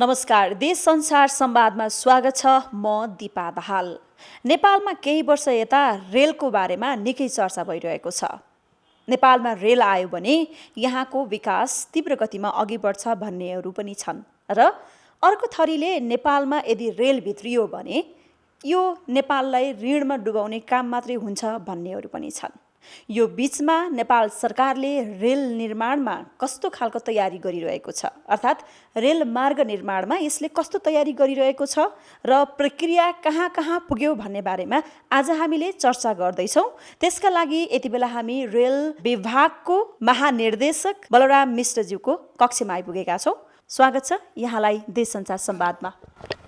नमस्कार, देश संसार संवादमा स्वागत छ। म दिपा दाहाल। नेपालमा केही वर्ष यता रेलको बारेमा निकै चर्चा भइरहेको छ। नेपालमा रेल आयो भने यहाँको विकास तीव्र गतिमा अघि बढ्छ भन्नेहरू पनि छन् र अर्को थरीले नेपालमा यदि रेल भित्रियो भने यो नेपाललाई ऋणमा डुबाउने काम मात्रै हुन्छ भन्नेहरू पनि छन्। यो बीचमा नेपाल सरकारले रेल निर्माणमा कस्तो खालको तयारी गरिरहेको छ, अर्थात् रेल मार्ग निर्माणमा यसले कस्तो तयारी गरिरहेको छ र प्रक्रिया कहाँ कहाँ पुग्यो भन्ने बारेमा आज हामीले चर्चा गर्दैछौँ। त्यसका लागि यति बेला हामी रेल विभागको महानिर्देशक बलराम मिश्रज्यूको कक्षमा आइपुगेका छौँ। स्वागत छ यहाँलाई देश संचार संवादमा।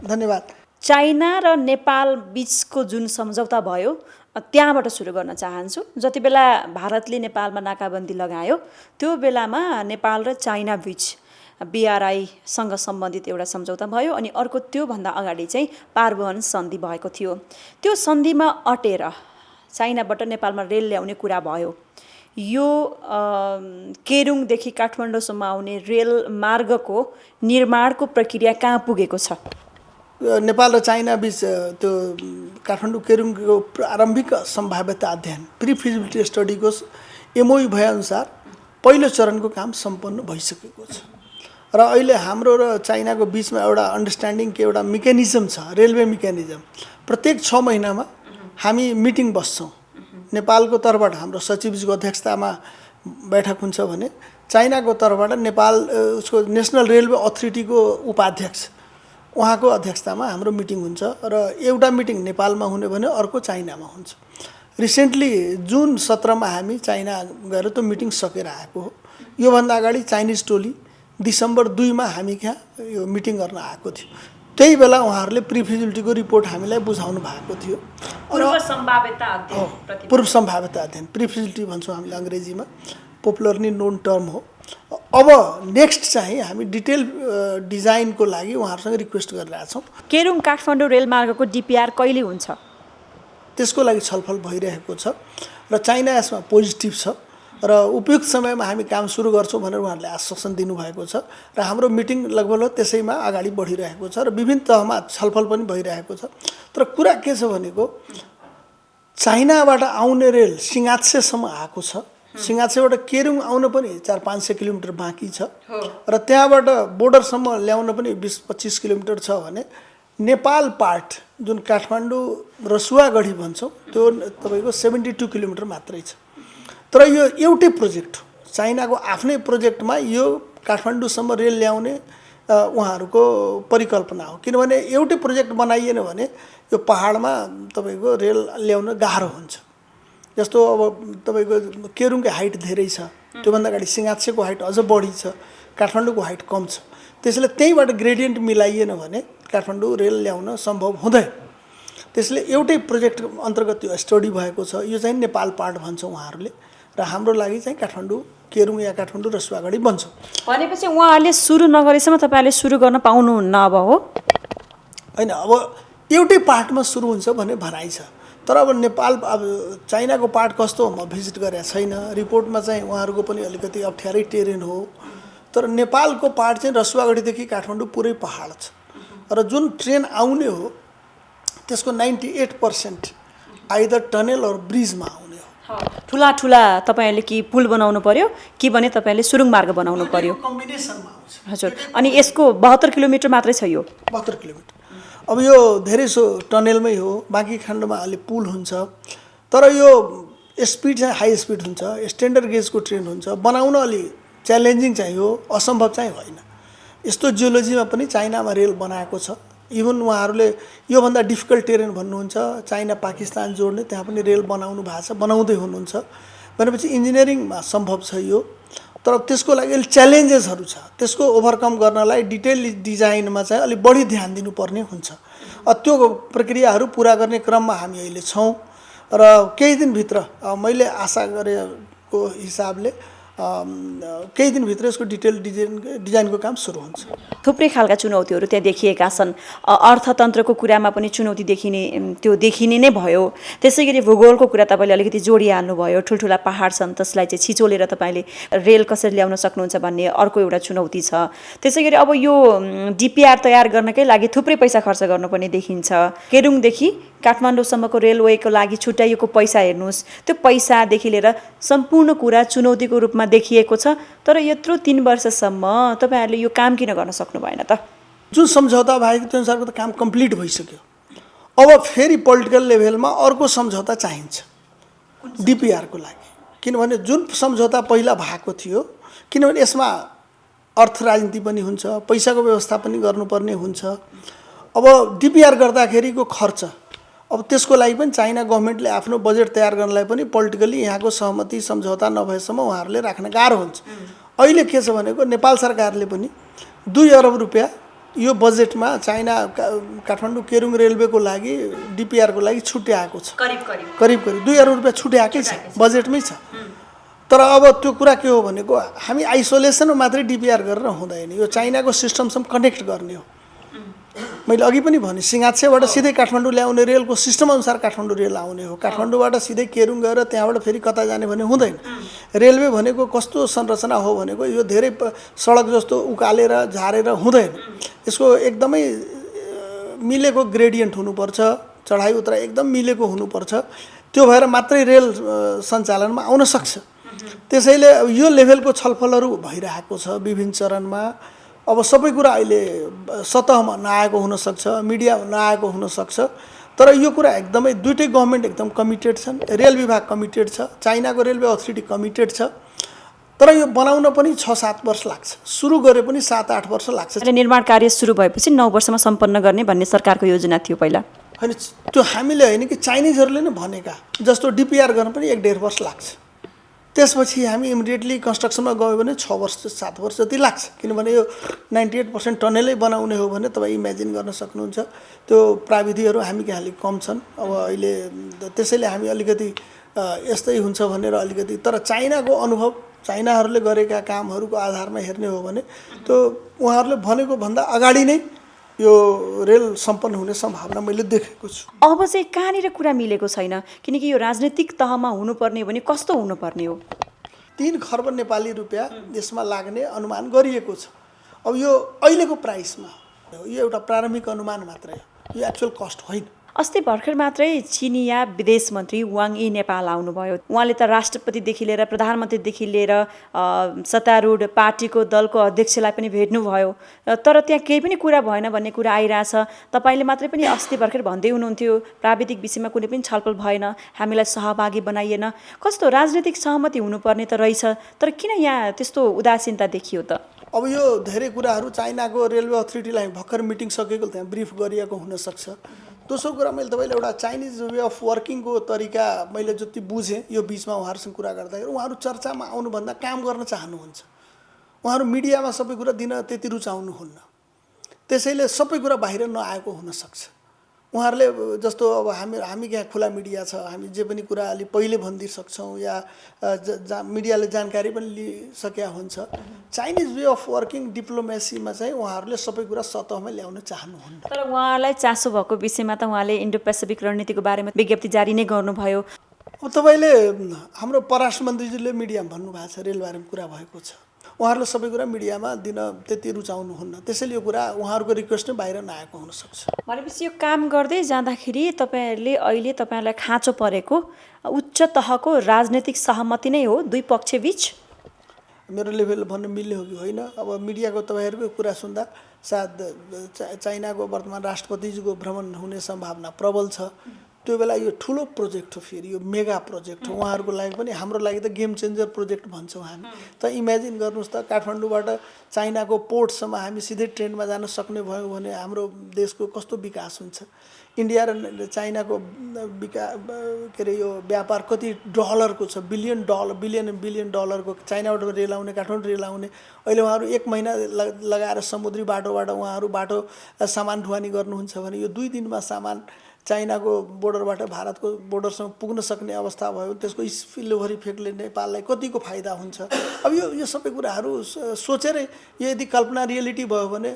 धन्यवाद। चाइना र नेपाल बीचको जुन सम्झौता भयो त्यहाँबाट सुरु गर्न चाहन्छु। जति बेला भारतले नेपालमा नाकाबन्दी लगायो त्यो बेलामा नेपाल र चाइना बीच BRI-सँग सम्बन्धित एउटा सम्झौता भयो अनि अर्को त्योभन्दा अगाडि चाहिँ पारवहन सन्धि भएको थियो। त्यो सन्धिमा अटेर चाइनाबाट नेपालमा रेल ल्याउने कुरा भयो। यो केरुङदेखि काठमाडौँसम्म आउने रेल मार्गको निर्माणको प्रक्रिया कहाँ पुगेको छ? नेपाल र चाइना बीच त्यो काठमाडौँ केरुङको प्रारम्भिक सम्भाव्यता अध्ययन प्री फिजिबिलिटी स्टडीको MOU भएअनुसार पहिलो चरणको काम सम्पन्न भइसकेको छ र अहिले हाम्रो र चाइनाको बीचमा एउटा अन्डरस्ट्यान्डिङको एउटा मेकानिजम छ, रेलवे मेकानिजम। प्रत्येक 6 महिनामा हामी मिटिङ बस्छौँ। नेपालको तर्फबाट हाम्रो सचिवजीको अध्यक्षतामा बैठक हुन्छ भने चाइनाको तर्फबाट नेपाल उसको नेसनल रेलवे अथोरिटीको उपाध्यक्ष उहाँको अध्यक्षतामा हाम्रो मिटिङ हुन्छ र एउटा मिटिङ नेपालमा हुने भने अर्को चाइनामा हुन्छ। रिसेन्टली जुन 17मा हामी चाइना गएर त्यो मिटिङ सकेर आएको हो। योभन्दा अगाडि चाइनिज टोली डिसेम्बर 2मा हामी कहाँ यो मिटिङ गर्न आएको थियो। त्यही बेला उहाँहरूले प्री फिजिबिलिटीको रिपोर्ट हामीलाई बुझाउनु भएको थियो। पूर्व सम्भाव्यता अध्ययन, पूर्व सम्भाव्यता अध्ययन प्री फिजिबिलिटी भन्छौँ हामीले अङ्ग्रेजीमा, पपुलरली नोन टर्म हो। अब नेक्स्ट चाहिँ हामी डिटेल डिजाइनको लागि उहाँहरूसँग रिक्वेस्ट गरिरहेका छौँ। केरुङ काठमाडौँ रेलमार्गको DPR कहिले हुन्छ? त्यसको लागि छलफल भइरहेको छ र चाइना यसमा पोजिटिभ छ र उपयुक्त समयमा हामी काम सुरु गर्छौँ भनेर उहाँहरूले आश्वासन दिनुभएको छ र हाम्रो मिटिङ लगभग त्यसैमा अगाडि बढिरहेको छ र विभिन्न तहमा छलफल पनि भइरहेको छ। तर कुरा के छ भनेको चाइनाबाट आउने रेल सिङ्गाछेसम्म आएको छ। सिङ्गाछेबाट केरुङ आउन पनि 400-500 किलोमिटर बाँकी छ र त्यहाँबाट बोर्डरसम्म ल्याउन पनि 20-25 किलोमिटर छ भने नेपाल पार्ट जुन काठमाडौँ रसुवागढी भन्छौँ त्यो तपाईँको 72 किलोमिटर मात्रै छ। तर यो एउटै प्रोजेक्ट हो, चाइनाको आफ्नै प्रोजेक्टमा यो काठमाडौँसम्म रेल ल्याउने उहाँहरूको परिकल्पना हो। किनभने एउटै प्रोजेक्ट बनाइएन भने यो पहाडमा तपाईँको रेल ल्याउन गाह्रो हुन्छ। जस्तो अब तपाईँको केरुङको हाइट धेरै छ, त्योभन्दा अगाडि सिङ्गाछेको हाइट अझ बढी छ, काठमाडौँको हाइट कम छ। त्यसले त्यहीँबाट ग्रेडियन्ट मिलाइएन भने काठमाडौँ रेल ल्याउन सम्भव हुँदैन। त्यसले एउटै प्रोजेक्ट अन्तर्गत यो स्टडी भएको छ। यो चाहिँ नेपाल पार्ट भन्छ उहाँहरूले र हाम्रो लागि चाहिँ काठमाडौँ केरुङ या काठमाडौँ रसुवागढी भन्छ। भनेपछि उहाँहरूले सुरु नगरेसम्म तपाईँहरूले सुरु गर्न पाउनुहुन्न अब हो? होइन, अब एउटै पार्टमा सुरु हुन्छ भन्ने भनाइ छ। तर अब नेपाल अब चाइनाको पार्ट कस्तो म भिजिट गरेको छैन। रिपोर्टमा चाहिँ उहाँहरूको पनि अलिकति अप्ठ्यारै टेरेन हो। तर नेपालको पार्ट चाहिँ रसुवागढीदेखि काठमाडौँ पुरै पहाड छ र जुन ट्रेन आउने हो त्यसको 98% आइदर टनल अर ब्रिजमा आउने हो। ठुला ठुला तपाईँहरूले कि पुल बनाउनु पर्यो कि भने तपाईँहरूले सुरुङ मार्ग बनाउनु पर्यो? कम्बिनेसनमा आउँछ। हजुर। अनि यसको 72 किलोमिटर मात्रै छ यो? 72 किलोमिटर। अब यो धेरै सो टनलमै हो, बाँकी खण्डमा अलि पुल हुन्छ। तर यो स्पिड चाहिँ हाई स्पिड हुन्छ, स्ट्यान्डर्ड गेजको ट्रेन हुन्छ। बनाउन अलि च्यालेन्जिङ चाहिँ हो, असम्भव चाहिँ होइन। यस्तो जियोलोजीमा पनि चाइनामा रेल बनाएको छ। इभन उहाँहरूले योभन्दा डिफिकल्ट टेरेन भन्नुहुन्छ, चाइना पाकिस्तान जोड्ने, त्यहाँ पनि रेल बनाउनु भएको छ, बनाउँदै हुनुहुन्छ भनेपछि इन्जिनियरिङमा सम्भव छ यो। तर त्यसको लागि अलि च्यालेन्जेसहरू छ। त्यसको ओभरकम गर्नलाई डिटेल डिजाइनमा चाहिँ अलिक बढी ध्यान दिनुपर्ने हुन्छ। त्यो प्रक्रियाहरू पुरा गर्ने क्रममा हामी अहिले छौँ र केही दिनभित्र मैले आशा गरेको हिसाबले केही दिनभित्र यसको डिटेल डिजाइनको काम सुरु हुन्छ। थुप्रै खालका चुनौतीहरू त्यहाँ देखिएका छन्। अर्थतन्त्रको कुरामा पनि चुनौती देखिने नै भयो। त्यसै गरी भूगोलको कुरा तपाईँले अलिकति जोडिहाल्नुभयो। ठुल्ठुला पहाड छन्, त्यसलाई चाहिँ छिचोलेर तपाईँले रेल कसरी ल्याउन सक्नुहुन्छ भन्ने अर्को एउटा चुनौती छ। त्यसै गरी अब यो डिपिआर तयार गर्नकै लागि थुप्रै पैसा खर्च गर्नुपर्ने देखिन्छ। केरुङदेखि काठमाडौँसम्मको रेलवेको लागि छुट्याइएको पैसा हेर्नुहोस्, त्यो पैसादेखि लिएर सम्पूर्ण कुरा चुनौतीको रूपमा देखिएको छ। तर यत्रो 3 वर्षसम्म तपाईँहरूले यो काम किन गर्न सक्नु भएन त? जुन सम्झौता भएको त्यो अनुसारको त काम कम्प्लिट भइसक्यो। अब फेरि पोलिटिकल लेभलमा अर्को सम्झौता चाहिन्छ डिपिआरको लागि। किनभने जुन सम्झौता पहिला भएको थियो, किनभने यसमा अर्थ राजनीति पनि हुन्छ, पैसाको व्यवस्था पनि गर्नुपर्ने हुन्छ। अब डिपिआर गर्दाखेरिको खर्च, अब त्यसको लागि पनि चाइना गभर्मेन्टले आफ्नो बजेट तयार गर्नलाई पनि पोलिटिकली यहाँको सहमति सम्झौता नभएसम्म उहाँहरूले राख्न गाह्रो हुन्छ। अहिले के छ भनेको नेपाल सरकारले पनि 2 अरब रुपियाँ यो बजेटमा चाइना काठमाडौँ केरुङ रेलवेको लागि डिपिआरको लागि छुट्याएको छ। करिब 2 अरब रुपियाँ छुट्याएकै छ, बजेटमै छ। तर अब त्यो कुरा के हो भनेको हामी आइसोलेसनमा मात्रै डिपिआर गरेर हुँदैन, यो चाइनाको सिस्टमसँग कनेक्ट गर्ने हो। मैले अघि पनि भने सिंगाछेबाट सिधै काठमाडौँ ल्याउने रेलको सिस्टम अनुसार काठमाडौँ रेल आउने हो। काठमाडौँबाट सिधै केरुङ गएर त्यहाँबाट फेरि कता जाने भन्ने हुँदैन। रेलवे भनेको कस्तो संरचना हो भनेको यो धेरै सडक जस्तो उकालेर झारेर हुँदैन। यसको एकदमै मिलेको ग्रेडियन्ट हुनुपर्छ, चढाइ उत्राइ एकदम मिलेको हुनुपर्छ। त्यो भएर मात्रै रेल सञ्चालनमा आउन सक्छ। त्यसैले यो लेभलको छलफलहरू भइरहेको छ विभिन्न चरणमा। अब सबै कुरा अहिले सतहमा नआएको हुनसक्छ, मिडियामा नआएको हुनसक्छ। तर यो कुरा एकदमै दुइटै गभर्मेन्ट एकदम कमिटेड छन्। रेल विभाग कमिटेड छ, चाइनाको रेलवे अथोरिटी कमिटेड छ। तर यो बनाउन पनि 6-7 वर्ष लाग्छ, सुरु गरे पनि 7-8 वर्ष लाग्छ। निर्माण कार्य सुरु भएपछि 9 वर्षमा सम्पन्न गर्ने भन्ने सरकारको योजना थियो पहिला। होइन, त्यो हामीले होइन कि चाइनिजहरूले नै भनेका जस्तो डिपिआर गर्न पनि 1-1.5 वर्ष लाग्छ। त्यसपछि हामी इमिडिएटली कन्स्ट्रक्सनमा गयो भने 6 वर्ष 7 वर्ष जति लाग्छ। किनभने यो 98% टनेलै बनाउने हो भने तपाईँ इमेजिन गर्न सक्नुहुन्छ त्यो प्राविधिहरू हामी कहाँ अलिक कम छन्। अब अहिले त्यसैले हामी अलिकति यस्तै हुन्छ भनेर अलिकति, तर चाइनाको अनुभव, चाइनाहरूले गरेका कामहरूको आधारमा हेर्ने हो भने त्यो उहाँहरूले भनेको भन्दा अगाडि नै यो रेल सम्पन्न हुने सम्भावना मैले देखेको छु। अब चाहिँ कहाँनिर कुरा मिलेको छैन? किनकि यो राजनीतिक तहमा हुनुपर्ने हो भने कस्तो हुनुपर्ने हो? 3 खर्ब नेपाली रुपियाँ यसमा लाग्ने अनुमान गरिएको छ। अब यो अहिलेको प्राइसमा यो एउटा प्रारम्भिक अनुमान मात्रै हो, यो एक्चुअल कस्ट होइन। अस्ति भर्खर मात्रै चिनिया विदेश मन्त्री वाङ यी नेपाल आउनुभयो। उहाँले त राष्ट्रपतिदेखि लिएर प्रधानमन्त्रीदेखि लिएर सत्तारूढ पार्टीको दलको अध्यक्षलाई पनि भेट्नुभयो। तर त्यहाँ केही पनि कुरा भएन भन्ने कुरा आइरहेछ। तपाईँले मात्रै पनि अस्ति भर्खर भन्दै हुनुहुन्थ्यो प्राविधिक विषयमा कुनै पनि छलफल भएन, हामीलाई सहभागी बनाइएन। कस्तो राजनीतिक सहमति हुनुपर्ने त रहेछ, तर किन यहाँ त्यस्तो उदासीनता देखियो त? अब यो धेरै कुराहरू चाइनाको रेलवे अथोरिटीलाई भर्खर मिटिङ सकेको त्यहाँ ब्रिफ गरिएको हुनसक्छ। दोस्रो कुरा मैले तपाईँले एउटा चाइनिज वे अफ वर्किङको तरिका मैले जति बुझेँ यो बिचमा उहाँहरूसँग कुरा गर्दाखेरि उहाँहरू चर्चामा आउनुभन्दा काम गर्न चाहनुहुन्छ। उहाँहरू मिडियामा सबै कुरा दिन त्यति रुचाउनुहुन्न। त्यसैले सबै कुरा बाहिर नआएको हुनसक्छ। उहाँहरूले जस्तो अब हामी यहाँ खुला मिडिया छ, हामी जे पनि कुरा अलि पहिले भनिदिइ सक्छौँ या मिडियाले जानकारी पनि लिइसकेका हुन्छ। चाइनिज वे अफ वर्किङ डिप्लोमेसीमा चाहिँ उहाँहरूले सबै कुरा सतहमा ल्याउन चाहनुहुन्न। तर उहाँलाई चासो भएको विषयमा त उहाँले इन्डो पेसिफिक रणनीतिको बारेमा विज्ञप्ति जारी नै गर्नुभयो। अब तपाईँले हाम्रो परराष्ट्र मन्त्रीजीले मिडियामा भन्नुभएको छ रेलबारेमा कुरा भएको छ। उहाँहरूले सबै कुरा मिडियामा दिन त्यति रुचाउनुहुन्न। त्यसैले यो कुरा उहाँहरूको रिक्वेस्ट नै बाहिर नआएको हुनसक्छ। भनेपछि यो काम गर्दै जाँदाखेरि तपाईँहरूले अहिले तपाईँहरूलाई खाँचो परेको उच्च तहको राजनैतिक सहमति नै हो दुई पक्षबीच? मेरो लेभल भन्न मिल्ने हो कि होइन, अब मिडियाको तपाईँहरूको कुरा सुन्दा सायद चाइनाको वर्तमान राष्ट्रपतिजीको भ्रमण हुने सम्भावना प्रबल छ। त्यो बेला यो ठुलो प्रोजेक्ट हो, फेरि यो मेगा प्रोजेक्ट हो। उहाँहरूको लागि पनि हाम्रो लागि त गेम चेन्जर प्रोजेक्ट भन्छौँ हामी। त इमेजिन गर्नुहोस् त काठमाडौँबाट चाइनाको पोर्टसम्म हामी सिधै ट्रेनमा जान सक्ने भयौँ भने हाम्रो देशको कस्तो विकास हुन्छ। इन्डिया र चाइनाको के अरे यो व्यापार कति डलरको छ, बिलियन डलरको। चाइनाबाट रेल आउने, काठमाडौँ रेल आउने। अहिले उहाँहरू 1 महिना लगाएर समुद्री बाटोबाट उहाँहरू सामान ढुवानी गर्नुहुन्छ भने यो 2 दिनमा सामान चाइनाको बोर्डरबाट भारतको बोर्डरसँग पुग्न सक्ने अवस्था भयो, त्यसको स्पिलओभर इफेक्टले नेपाललाई कतिको फाइदा हुन्छ। अब यो सबै कुराहरू सोचेरै यदि कल्पना रियालिटी भयो भने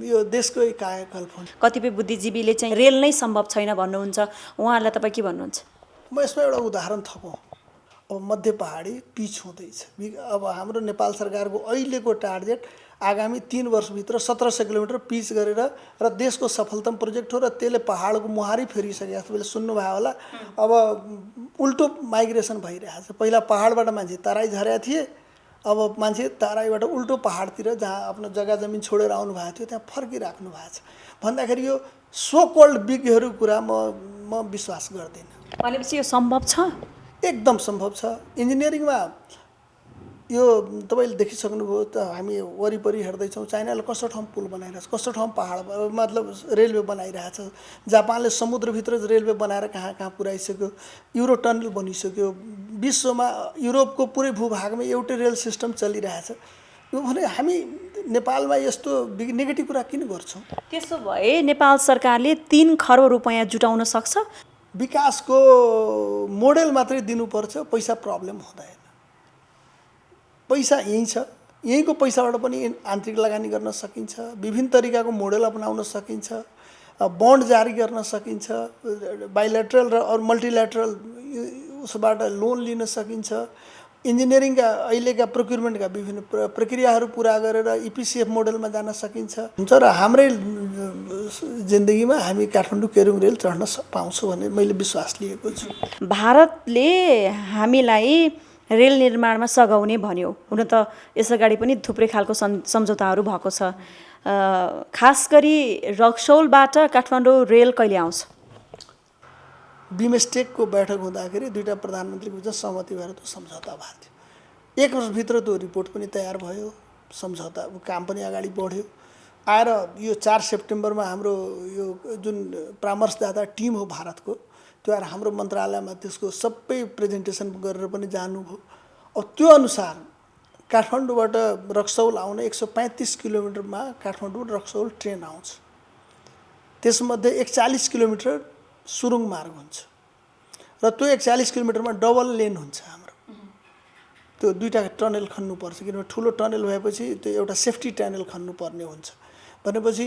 यो देशकै कायाकल्प हुन्छ। कतिपय बुद्धिजीवीले चाहिँ रेल नै सम्भव छैन भन्नुहुन्छ, उहाँहरूलाई तपाईँ के भन्नुहुन्छ? म यसमा एउटा उदाहरण थपौँ। अब मध्य पहाडी पिच हुँदैछ। अब हाम्रो नेपाल सरकारको अहिलेको टार्गेट आगामी 3 वर्षभित्र 1700 किलोमिटर पिच गरेर र देशको सफलतम प्रोजेक्ट हो र त्यसले पहाडको मुहारी फेरिसके। तपाईँले सुन्नुभयो होला, अब उल्टो माइग्रेसन भइरहेछ। पहिला पहाडबाट मान्छे तराई झरेका थिए, अब मान्छे तराईबाट उल्टो पहाडतिर जहाँ आफ्नो जग्गा जमिन छोडेर आउनु भएको थियो त्यहाँ फर्किराख्नु भएको छ भन्दाखेरि यो सो कल्ड विज्ञहरूको कुरा म विश्वास गर्दिनँ। भनेपछि यो सम्भव छ? एकदम सम्भव छ। इन्जिनियरिङमा यो तपाईँले देखिसक्नुभयो त, हामी वरिपरि हेर्दैछौँ चाइनाले कस्तो ठाउँ पुल बनाइरहेछ, कस्तो ठाउँ पहाड मतलब रेलवे बनाइरहेछ। जापानले समुद्रभित्र रेलवे बनाएर कहाँ कहाँ पुर्याइसक्यो। Euro tunnel बनिसक्यो। विश्वमा युरोपको पुरै भूभागमा एउटै रेल सिस्टम चलिरहेछ। यो भने हामी नेपालमा यस्तो नेगेटिभ कुरा किन गर्छौँ? त्यसो भए नेपाल सरकारले 3 खरब रुपैयाँ जुटाउन सक्छ? विकासको मोडेल मात्रै दिनुपर्छ, पैसा प्रब्लम हुँदैन। पैसा यहीँ छ, यहीँको पैसाबाट पनि आन्तरिक लगानी गर्न सकिन्छ, विभिन्न तरिकाको मोडेल अपनाउन सकिन्छ, बन्ड जारी गर्न सकिन्छ, बाइलेटरल र अरू मल्टिलेटरल उसबाट लोन लिन सकिन्छ, इन्जिनियरिङका अहिलेका प्रोक्युरमेन्टका विभिन्न प्रक्रियाहरू पुरा गरेर इपिसिएफ मोडेलमा जान सकिन्छ हुन्छ र हाम्रै जिन्दगीमा हामी काठमाडौँ केरुङ रेल चढ्न पाउँछौँ भन्ने मैले विश्वास लिएको छु। भारतले हामीलाई रेल निर्माणमा सघाउने भन्यो। हुन त यसअगाडि पनि थुप्रै खालको सम्झौताहरू भएको छ। खास गरी रक्सौलबाट काठमाडौँ रेल कहिले आउँछ? बिमस्टेकको बैठक हुँदाखेरि दुईटा प्रधानमन्त्रीको बिच सहमति भएर त्यो सम्झौता भएको थियो। 1 वर्षभित्र त्यो रिपोर्ट पनि तयार भयो, सम्झौता काम पनि अगाडि बढ्यो। आएर यो 4 सेप्टेम्बरमा हाम्रो यो जुन परामर्शदाता टिम हो भारतको, त्यो आएर हाम्रो मन्त्रालयमा त्यसको सबै प्रेजेन्टेसन गरेर पनि जानुभयो। अब त्यो अनुसार काठमाडौँबाट रक्सौल आउन 135 किलोमिटरमा काठमाडौँ रक्सौल ट्रेन आउँछ। त्यसमध्ये 140 किलोमिटर सुरुङ मार्ग हुन्छ र त्यो 140 किलोमिटरमा डबल लेन हुन्छ हाम्रो। त्यो दुईटा टनल खन्नुपर्छ, किनभने ठुलो टनल भएपछि त्यो एउटा सेफ्टी टनल खन्नुपर्ने हुन्छ भनेपछि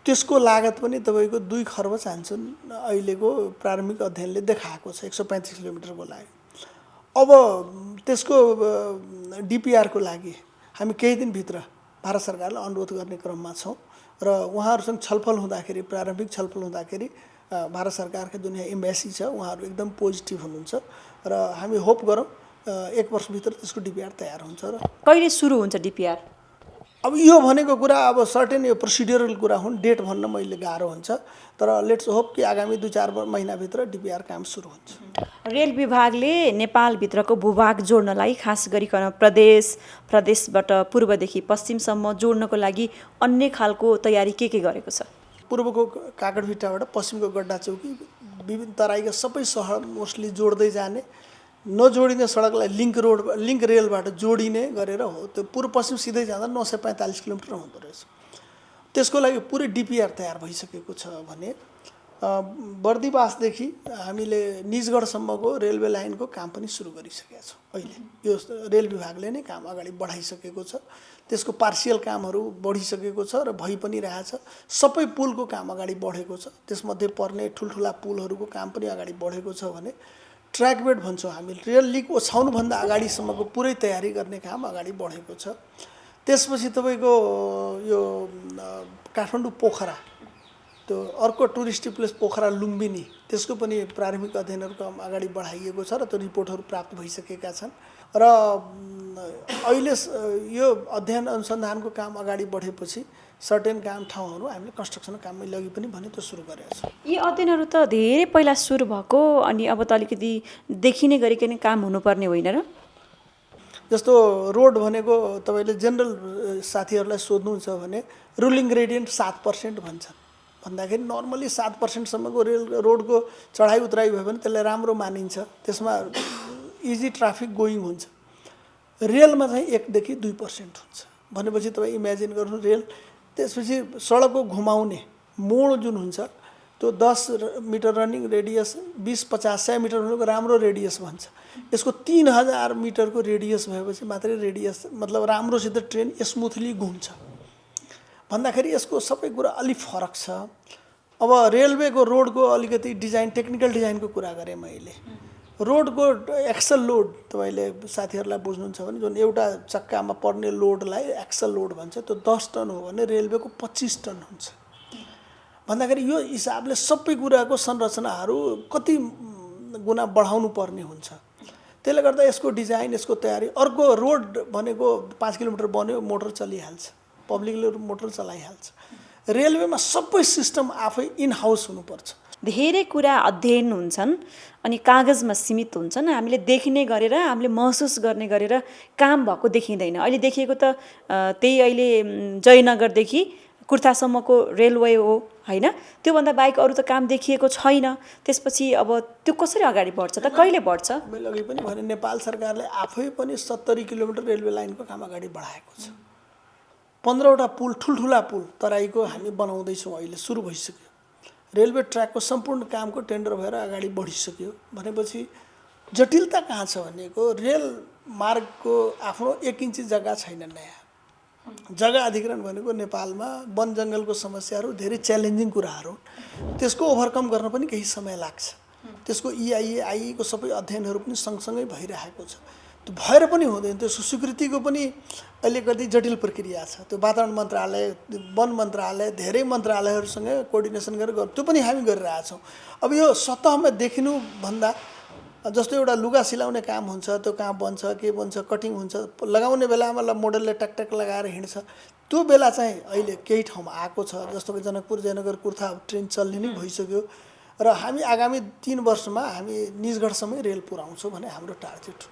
त्यसको लागत पनि तपाईँको 2 खर्ब चाहन्छन् अहिलेको प्रारम्भिक अध्ययनले देखाएको छ 135 किलोमिटरको लागि। अब त्यसको डिपिआरको लागि हामी केही दिनभित्र भारत सरकारलाई अनुरोध गर्ने क्रममा छौँ र उहाँहरूसँग छलफल हुँदाखेरि, प्रारम्भिक छलफल हुँदाखेरि भारत सरकारका जुन यहाँ एम्बेसी छ उहाँहरू एकदम पोजिटिभ हुनुहुन्छ र हामी होप गरौँ 1 वर्षभित्र त्यसको डिपिआर तयार हुन्छ। र कहिले सुरु हुन्छ डिपिआर? अब यो भनेको कुरा अब सर्टेन यो प्रोसिड्युरल कुरा हुन्, डेट भन्न मैले गाह्रो हुन्छ, तर लेट्स होप कि आगामी 2-4 महिनाभित्र डिपिआर काम सुरु हुन्छ। रेल विभागले नेपालभित्रको भूभाग जोड्नलाई, खास गरिकन प्रदेशबाट पूर्वदेखि पश्चिमसम्म जोड्नको लागि अन्य खालको तयारी के गरेको छ? पूर्वको काकडभिट्टाबाट पश्चिमको गड्डा चौकी विभिन्न तराईका सबै सहर मोस्टली जोड्दै जाने, नजोडिने सडकलाई लिङ्क रेलबाट जोडिने गरेर हो। त्यो पूर्व पश्चिम सिधै जाँदा 945 किलोमिटर हुँदो रहेछ। त्यसको लागि पुरै डिपिआर तयार भइसकेको छ भने बर्दिवासदेखि हामीले निजगढसम्मको रेलवे लाइनको काम पनि सुरु गरिसकेका छौँ। अहिले यो रेल विभागले नै काम अगाडि बढाइसकेको छ। त्यसको पार्सियल कामहरू बढिसकेको छ र भइ पनि रहेछ। सबै पुलको काम अगाडि बढेको छ। त्यसमध्ये पर्ने ठुल्ठुला पुलहरूको काम पनि अगाडि बढेको छ भने ट्र्याकबेड भन्छौँ हामी, रेल लिक ओछ्याउनुभन्दा अगाडिसम्मको पुरै तयारी गर्ने काम अगाडि बढेको छ। त्यसपछि तपाईँको यो काठमाडौँ पोखरा, त्यो अर्को टुरिस्ट प्लेस पोखरा लुम्बिनी, त्यसको पनि प्रारम्भिक अध्ययनहरू काम अगाडि बढाइएको छ र त्यो रिपोर्टहरू प्राप्त भइसकेका छन् र अहिले यो अध्ययन अनुसन्धानको काम अगाडि बढेपछि सर्टेन काम ठाउँहरू हामीले कन्स्ट्रक्सन काममै लगी पनि भने त्यो सुरु गरेका छौँ। यी अध्ययनहरू त धेरै पहिला सुरु भएको अनि अब त अलिकति देखिने गरिकन काम हुनुपर्ने होइन र? जस्तो रोड भनेको तपाईँले जेनरल साथीहरूलाई सोध्नुहुन्छ भने रुलिङ ग्रेडियन्ट 7% भन्छन्। भन्दाखेरि नर्मली 7%सम्मको रोडको चढाइ उत्राइ भयो भने त्यसलाई राम्रो मानिन्छ, त्यसमा इजी ट्राफिक गोइङ हुन्छ। रेलमा चाहिँ 1 देखि 2% हुन्छ भनेपछि तपाईँ इमेजिन गर्नु रेल। त्यसपछि सडकको घुमाउने मोड जुन हुन्छ त्यो 10 मिटर रनिङ रेडियस 20-50 100 मिटर भनेको राम्रो रेडियस भन्छ। यसको 3000 मिटरको रेडियस भएपछि मात्रै रेडियस मतलब राम्रोसित ट्रेन स्मुथली घुम्छ भन्दाखेरि यसको सबै कुरा अलि फरक छ। अब रेलवेको रोडको अलिकति डिजाइन टेक्निकल डिजाइनको कुरा गरेँ मैले। रोडको एक्सल लोड तपाईँले साथीहरूलाई बुझ्नुहुन्छ भने जुन एउटा चक्कामा पर्ने लोडलाई एक्सल लोड भन्छ, त्यो 10 टन हो भने रेलवेको 25 टन हुन्छ भन्दाखेरि यो हिसाबले सबै कुराको संरचनाहरू कति गुणा बढाउनु पर्ने हुन्छ। त्यसले गर्दा यसको डिजाइन, यसको तयारी, अर्को रोड भनेको 5 किलोमिटर बन्यो मोटर चलिहाल्छ, पब्लिकले मोटर चलाइहाल्छ। रेलवेमा सबै सिस्टम आफै इन हाउस हुनुपर्छ। धेरै कुरा अध्ययन हुन्छन् अनि कागजमा सीमित हुन्छन्, हामीले देखिने गरेर हामीले महसुस गर्ने गरेर काम भएको देखिँदैन। अहिले देखिएको त त्यही अहिले जयनगरदेखि कुर्थासम्मको रेलवे हो हैन, त्योभन्दा बाहेक अरू त काम देखिएको छैन। त्यसपछि अब त्यो कसरी अगाडि बढ्छ त, कहिले बढ्छ? मैले अघि पनि भने नेपाल सरकारले आफै पनि 70 किलोमिटर रेलवे लाइनको काम अगाडि बढाएको छ। 15वटा पुल, ठुल्ठुला पुल तराईको हामी बनाउँदैछौँ, अहिले सुरु भइसक्यो। रेलवे ट्र्याकको सम्पूर्ण कामको टेन्डर भएर अगाडि बढिसक्यो भनेपछि जटिलता कहाँ छ भनेको रेल मार्गको आफ्नो 1 इन्ची जग्गा छैन। नयाँ जग्गा अधिग्रहण भनेको नेपालमा वन जङ्गलको समस्याहरू धेरै च्यालेन्जिङ कुराहरू, त्यसको ओभरकम गर्न पनि केही समय लाग्छ। त्यसको EIA IE को सबै अध्ययनहरू पनि सँगसँगै भइरहेको छ। त्यो भएर पनि हुँदैन, त्यसको स्वीकृतिको पनि अलिकति जटिल प्रक्रिया छ। त्यो वातावरण मन्त्रालय, वन मन्त्रालय, धेरै मन्त्रालयहरूसँग कोअर्डिनेसन गरेर त्यो पनि हामी गरिरहेछौँ। अब यो सतहमा देखिनु भन्दा जस्तो एउटा लुगा सिलाउने काम हुन्छ, त्यो कहाँ बन्छ, के बन्छ, कटिङ हुन्छ, लगाउने बेलामा मोडलले टकटक लगाएर हिँड्छ, त्यो बेला चाहिँ अहिले केही ठाउँमा आएको छ। जस्तो कि जनकपुर जयनगर कुर्था ट्रेन चल्ने नै भइसक्यो र हामी आगामी 3 वर्षमा हामी निजगढसम्म रेल पुर्याउँछौँ भने हाम्रो टार्गेट हो।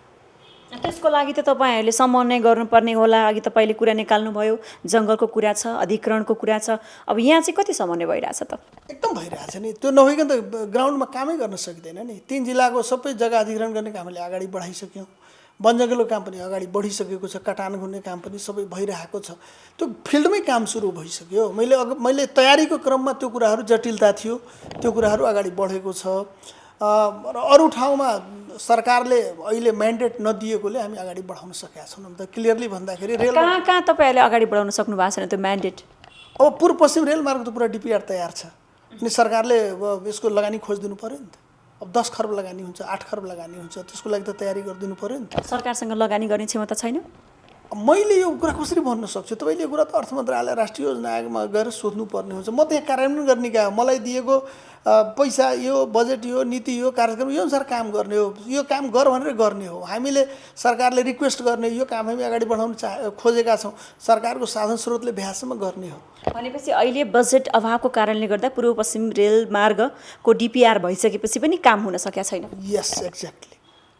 त्यसको लागि त तपाईँहरूले समन्वय गर्नुपर्ने होला। अघि तपाईँले कुरा निकाल्नुभयो, जङ्गलको कुरा छ, अधिग्रहणको कुरा छ, अब यहाँ चाहिँ कति समन्वय भइरहेछ त? एकदम भइरहेछ नि। त्यो नभइकन त ग्राउन्डमा कामै गर्न सकिँदैन नि। 3 जिल्लाको सबै जग्गा अधिग्रहण गर्ने काम हामीले अगाडि बढाइसक्यौँ। वन जङ्गलको काम पनि अगाडि बढिसकेको छ, कटान गर्ने काम पनि सबै भइरहेको छ। त्यो फिल्डमै काम सुरु भइसक्यो। मैले तयारीको क्रममा त्यो कुराहरू जटिलता थियो, त्यो कुराहरू अगाडि बढेको छ। र अरू ठाउँमा सरकारले अहिले म्यान्डेट नदिएकोले हामी अगाडि बढाउन सकेका छैनौँ। त क्लियरली भन्दाखेरि रेल कहाँ तपाईँहरूले अगाडि बढाउन सक्नु भएको छैन त्यो म्यान्डेट? अब पूर्व पश्चिम रेलमार्ग त पुरा DPR तयार छ अनि सरकारले अब यसको लगानी खोजिदिनु पऱ्यो नि त। अब 10 खर्ब लगानी हुन्छ, 8 खर्ब लगानी हुन्छ, त्यसको लागि त तयारी गरिदिनु पऱ्यो नि त। सरकारसँग लगानी गर्ने क्षमता छैन? मैले यो कुरा कसरी भन्न सक्छु? तपाईँले यो कुरा त अर्थ मन्त्रालय राष्ट्रिय योजना आयोगमा गएर सोध्नुपर्ने हुन्छ। म त यहाँ कार्यान्वयन गर्ने क्या, मलाई दिएको पैसा यो, बजेट यो, नीति यो, कार्यक्रम यो अनुसार काम गर्ने हो। यो काम गर भनेर गर्ने हो। हामीले सरकारले रिक्वेस्ट गर्ने, यो काम हामी अगाडि बढाउन खोजेका छौँ, सरकारको साधन स्रोतले भ्यासम्म गर्ने हो। भनेपछि अहिले बजेट अभावको कारणले गर्दा पूर्व पश्चिम रेल मार्गको DPR भइसकेपछि पनि काम हुन सकेका छैन? यस, एक्ज्याक्टली।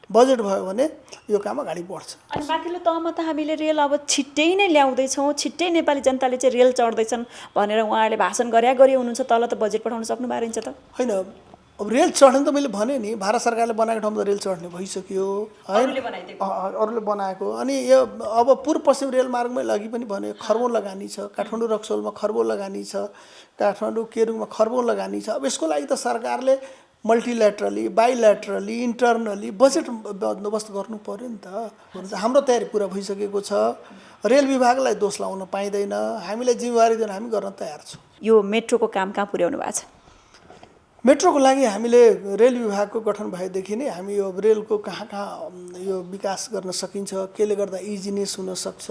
बजेट भयो भने यो काम अगाडि बढ्छ। अनि माथिल्लो तहमा त हामीले रेल अब छिट्टै नै ल्याउँदैछौँ, छिट्टै नेपाली जनताले चाहिँ रेल चढ्दैछन् भनेर उहाँहरूले भाषण गरे हुनुहुन्छ, तल त बजेट पठाउन सक्नु भएको रहेछ त? होइन, अब रेल चढ्ने त मैले भने नि, भारत सरकारले बनाएको ठाउँमा त रेल चढ्ने भइसक्यो होइन, अरूले बनाएको। अनि यो अब पूर्व पश्चिम रेलमार्गमै अघि पनि भने खर्बौँ लगानी छ, काठमाडौँ रक्सौलमा खर्बौँ लगानी छ, काठमाडौँ केरुङमा खर्बौँ लगानी छ। अब यसको लागि त सरकारले मल्टिल्याटरली, बाइल्याटरली, इन्टरनली बजेट बन्दोबस्त गर्नु पर्यो नि त। हाम्रो तयारी पुरा भइसकेको छ। रेल विभागलाई दोष लाउन पाइँदैन, हामीलाई जिम्मेवारी दिएर हामी गर्न तयार छौँ। यो मेट्रोको काम कहाँ पुर्याउनु भएको छ? मेट्रोको लागि हामीले रेल विभागको गठन भएदेखि नै हामी यो रेलको कहाँ यो विकास गर्न सकिन्छ, केले गर्दा इजिनेस हुनसक्छ।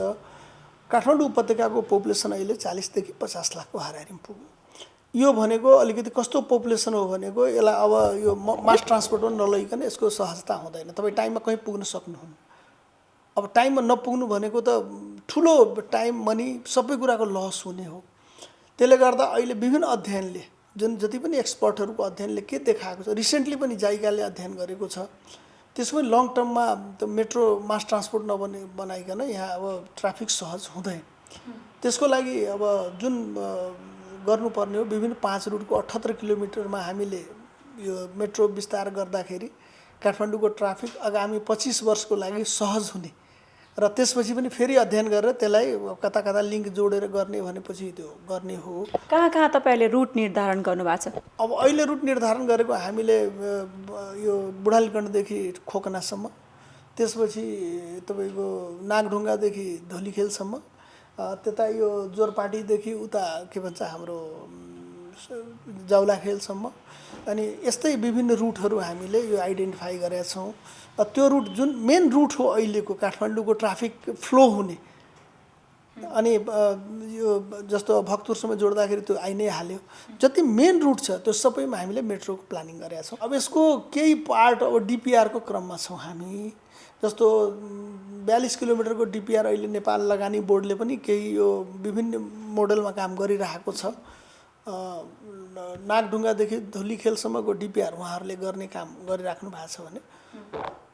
काठमाडौँ उपत्यकाको पपुलेसन अहिले 40 देखि 50 लाखको हाराहारीमा पुग्यो। यो भनेको अलिकति कस्तो पपुलेसन हो भनेको यसलाई अब यो मास ट्रान्सपोर्ट नलइकन यसको सहजता हुँदैन। तपाईँ टाइममा कहीँ पुग्न सक्नुहुन्न। अब टाइममा नपुग्नु भनेको त ठुलो टाइम, मनी, सबै कुराको लस हुने हो। त्यसले गर्दा अहिले विभिन्न अध्ययनले, जति पनि एक्सपर्टहरूको अध्ययनले के देखाएको छ, रिसेन्टली पनि जाइकाले अध्ययन गरेको छ, त्यसमा लङ टर्ममा त मेट्रो मास ट्रान्सपोर्ट बनाइकन यहाँ अब ट्राफिक सहज हुँदैन। त्यसको लागि अब जुन गर्नुपर्ने हो, विभिन्न 5 रुटको 78 किलोमिटरमा हामीले यो मेट्रो विस्तार गर्दाखेरि काठमाडौँको ट्राफिक आगामी 25 वर्षको लागि सहज हुने र त्यसपछि पनि फेरि अध्ययन गरेर त्यसलाई कता कता लिङ्क जोडेर गर्ने भनेपछि त्यो गर्ने हो। कहाँ कहाँ तपाईँहरूले रुट निर्धारण गर्नुभएको छ? अब अहिले रुट निर्धारण गरेको हामीले यो बुढालीगण्डदेखि खोकनासम्म, त्यसपछि तपाईँको नागढुङ्गादेखि धोलीखेलसम्म, त्यता यो जोरपाटीदेखि उता के भन्छ हाम्रो जाउलाखेलसम्म, अनि यस्तै विभिन्न रुटहरू हामीले यो आइडेन्टिफाई गरेका छौँ। त्यो रुट जुन मेन रुट हो अहिलेको काठमाडौँको ट्राफिक फ्लो हुने, अनि यो जस्तो भक्तपुरसम्म जोड्दाखेरि त्यो आइ नै हाल्यो। जति मेन रुट छ त्यो सबैमा हामीले मेट्रोको प्लानिङ गरेका छौँ। अब यसको केही पार्ट अब डिपिआरको क्रममा छौँ हामी। जस्तो 42 किलोमिटरको डिपिआर अहिले नेपाल लगानी बोर्डले पनि केही यो विभिन्न मोडलमा काम गरिरहेको छ। नागढुङ्गादेखि धुलीखेलसम्मको डिपिआर उहाँहरूले गर्ने काम गरिराख्नु भएको छ भने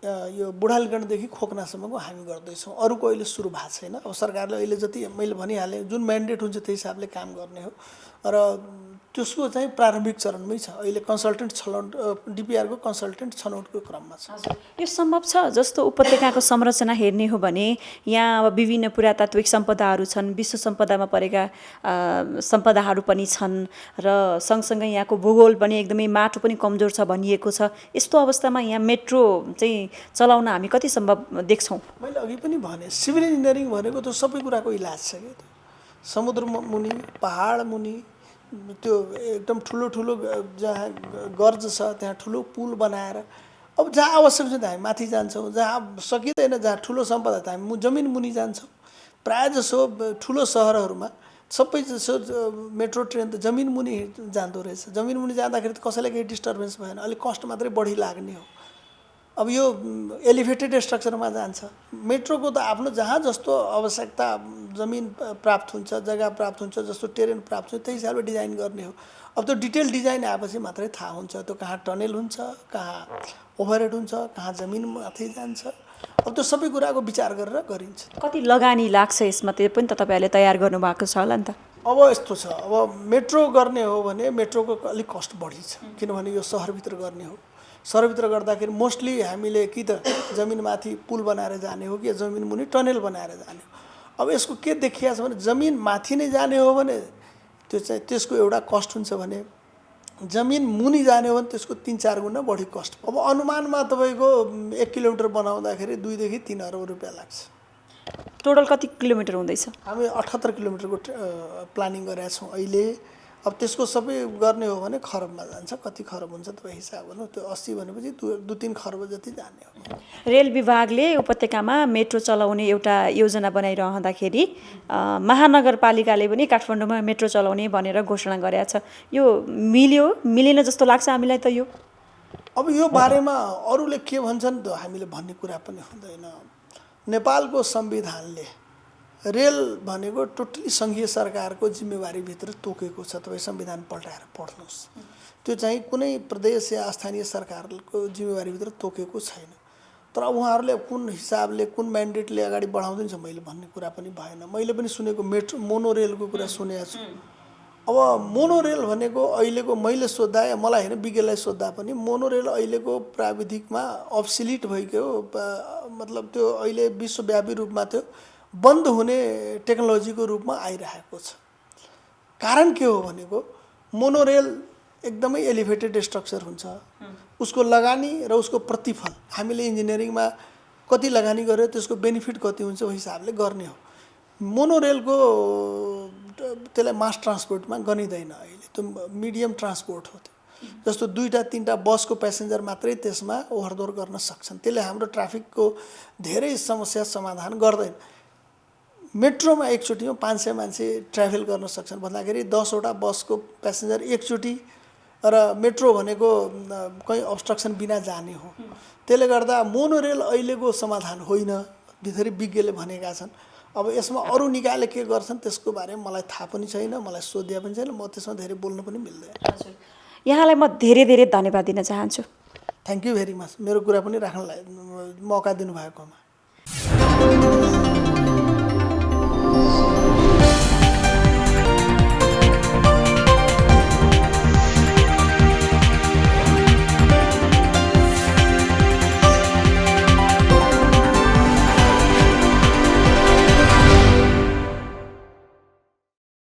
यो बुढालीगण्डदेखि खोकनासम्मको हामी गर्दैछौँ। अरूको अहिले सुरु भएको छैन। अब सरकारले अहिले जति मैले भनिहालेँ जुन म्यान्डेट हुन्छ त्यही हिसाबले काम गर्ने हो र त्यसको चाहिँ प्रारम्भिक चरणमै छ। अहिले कन्सल्टेन्ट छनौट डिपिआरको कन्सल्टेन्ट छनौटको क्रममा छ। यो सम्भव छ? जस्तो उपत्यकाको संरचना हेर्ने हो भने यहाँ अब विभिन्न पुरातात्विक सम्पदाहरू छन्, विश्व सम्पदामा परेका सम्पदाहरू पनि छन् र सँगसँगै यहाँको भूगोल पनि एकदमै माटो पनि कमजोर छ भनिएको छ। यस्तो अवस्थामा यहाँ मेट्रो चाहिँ चलाउन हामी कति सम्भव देख्छौँ? मैले अघि पनि भने सिभिल इन्जिनियरिङ भनेको त्यो सबै कुराको इलाज छ कि समुद्र मुनि, पहाड मुनि, त्यो एकदम ठुलो ठुलो जहाँ गर्ज छ त्यहाँ ठुलो पुल बनाएर, अब जहाँ आवश्यक छ हामी माथि जान्छौँ, जहाँ सकिँदैन जहाँ ठुलो सम्पदा त हामी जमिन मुनि जान्छौँ। प्रायः जसो ठुलो सहरहरूमा सबै जसो मेट्रो ट्रेन त जमिन मुनि जाँदो रहेछ। जमिन मुनि जाँदाखेरि त कसैलाई केही डिस्टर्बेन्स भएन, अलिक कस्ट मात्रै बढी लाग्ने हो। अब यो एलिभेटेड स्ट्रक्चरमा जान्छ। मेट्रोको त आफ्नो जहाँ जस्तो आवश्यकता जमिन प्राप्त हुन्छ, जग्गा प्राप्त हुन्छ, जस्तो टेरेन प्राप्त हुन्छ त्यही हिसाबले डिजाइन गर्ने हो। अब त्यो डिटेल डिजाइन आएपछि मात्रै थाहा हुन्छ त्यो कहाँ टनेल हुन्छ, कहाँ ओभरहेड हुन्छ, कहाँ जमिन माथि जान्छ। अब त्यो सबै कुराको विचार गरेर गरिन्छ। कति लगानी लाग्छ यसमा? त्यो पनि त तपाईँहरूले तयार गर्नुभएको छ होला नि त? अब यस्तो छ, अब मेट्रो गर्ने हो भने मेट्रोको अलिक कस्ट बढी छ, किनभने यो सहरभित्र गर्ने हो। सहरभित्र गर्दाखेरि मोस्टली हामीले कि त जमिनमाथि पुल बनाएर जाने हो कि जमिन मुनि टनेल बनाएर जाने हो। अब यसको के देखिया छ भने जमिन माथि नै जाने हो भने त्यो चाहिँ त्यसको एउटा कस्ट हुन्छ भने जमिन मुनि जाने हो भने त्यसको 3-4 गुणा बढी कस्ट। अब अनुमानमा तपाईँको 1 किलोमिटर बनाउँदाखेरि 2 देखि 3 अरब रुपियाँ लाग्छ। टोटल कति किलोमिटर हुँदैछ? हामी 78 किलोमिटरको प्लानिङ गरेका छौँ अहिले। अब त्यसको सबै गर्ने हो भने खरबमा जान्छ। कति खरब हुन्छ तपाईँ हिसाब गर्नु, त्यो 80 भनेपछि 2-3 खरब जति जाने हो। रेल विभागले उपत्यकामा मेट्रो चलाउने एउटा योजना बनाइरहँदाखेरि महानगरपालिकाले पनि काठमाडौँमा मेट्रो चलाउने भनेर घोषणा गरेको छ। यो मिलेन जस्तो लाग्छ हामीलाई त यो। अब यो बारेमा अरूले के भन्छन् त हामीले भन्ने कुरा पनि हुँदैन। नेपालको संविधानले रेल भनेको टोटली सङ्घीय सरकारको जिम्मेवारीभित्र तोकेको छ। तपाईँ संविधान पल्टाएर पढ्नुहोस्, त्यो चाहिँ कुनै प्रदेश या स्थानीय सरकारको जिम्मेवारीभित्र तोकेको छैन। तर उहाँहरूले कुन हिसाबले कुन म्यान्डेटले अगाडि बढाउँदैछ मैले भन्ने कुरा पनि भएन। मैले पनि सुनेको मोनोरेलको कुरा सुनेको छु। अब मोनोरेल भनेको अहिलेको मैले सोद्धा या मलाई होइन विज्ञलाई सोद्धा पनि मोनोरेल अहिलेको प्राविधिकमा अब्सोलिट भइगयो। मतलब त्यो अहिले विश्वव्यापी रूपमा त्यो बन्द हुने टेक्नोलोजीको रूपमा आइरहेको छ। कारण के हो भनेको मोनोरेल एकदमै एलिभेटेड स्ट्रक्चर हुन्छ, उसको लगानी र उसको प्रतिफल हामीले इन्जिनियरिङमा कति लगानी गर्यो त्यसको बेनिफिट कति हुन्छ हो हिसाबले गर्ने हो। मोनोरेलको त्यसलाई मास ट्रान्सपोर्टमा गनिँदैन अहिले, त्यो मिडियम ट्रान्सपोर्ट हो। जस्तो 2-3टा बसको प्यासेन्जर मात्रै त्यसमा ओहोरदोहोर गर्न सक्छन्। त्यसले हाम्रो ट्राफिकको धेरै समस्या समाधान गर्दैन। मेट्रोमा एकचोटिमा 500 मान्छे ट्राभल गर्न सक्छन् भन्दाखेरि 10वटा बसको प्यासेन्जर एकचोटि, र मेट्रो भनेको कहीँ अब्स्ट्रक्सन बिना जाने हो। त्यसले गर्दा मोनोरेल अहिलेको समाधान होइन, धेरै विज्ञले भनेका छन्। अब यसमा अरू निकायले के गर्छन् त्यसको बारेमा मलाई थाहा पनि छैन, मलाई सोध्या पनि छैन, म त्यसमा धेरै बोल्न पनि मिल्दैन। हजुर, यहाँलाई म धेरै धेरै धन्यवाद दिन चाहन्छु। थ्याङ्क यू भेरी मच मेरो कुरा पनि राख्नलाई मौका दिनुभएकोमा।